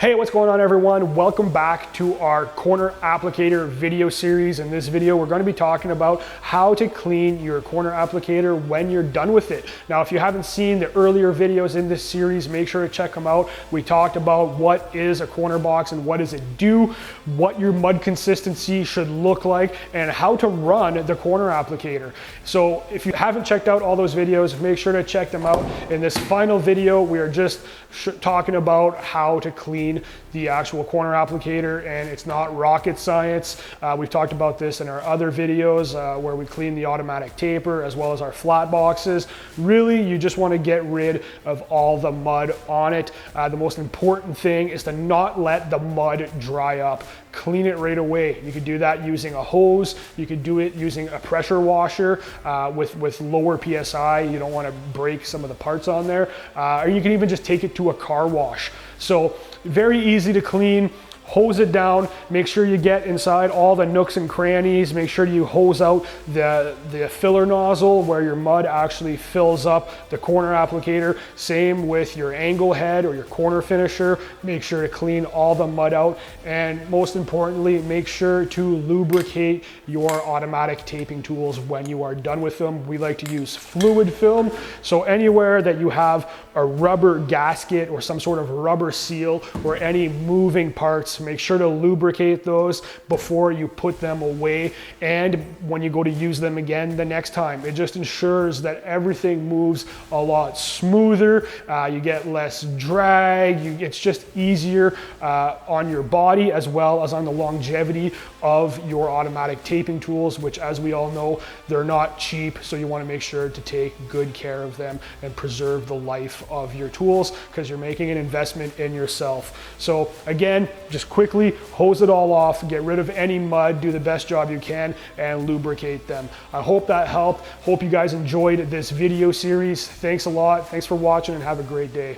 Hey, what's going on everyone? Welcome back to our corner applicator video series. In this video, we're going to be talking about how to clean your corner applicator when you're done with it. Now, if you haven't seen the earlier videos in this series, make sure to check them out. We talked about what is a corner box and what does it do, what your mud consistency should look like, and how to run the corner applicator. So if you haven't checked out all those videos, make sure to check them out. In this final video, we are just talking about how to clean the actual corner applicator, and it's not rocket science. We've talked about this in our other videos where we clean the automatic taper as well as our flat boxes. Really, you just want to get rid of all the mud on it. The most important thing is to not let the mud dry up. Clean it right away. You could do that using a hose. You could do it using a pressure washer with lower PSI. You don't want to break some of the parts on there. Or you can even just take it to a car wash. So very easy to clean. Hose it down, make sure you get inside all the nooks and crannies, make sure you hose out the filler nozzle where your mud actually fills up the corner applicator. Same with your angle head or your corner finisher. Make sure to clean all the mud out, and most importantly, make sure to lubricate your automatic taping tools when you are done with them. We like to use fluid film, so anywhere that you have a rubber gasket or some sort of rubber seal or any moving parts, make sure to lubricate those before you put them away and when you go to use them again the next time. It just ensures that everything moves a lot smoother. You get less drag. It's just easier on your body as well as on the longevity of your automatic taping tools, which, as we all know, they're not cheap. So you want to make sure to take good care of them and preserve the life of your tools because you're making an investment in yourself. So again, just quickly hose it all off, get rid of any mud, do the best job you can, and lubricate them. I hope that helped. Hope you guys enjoyed this video series. Thanks a lot. Thanks for watching and have a great day.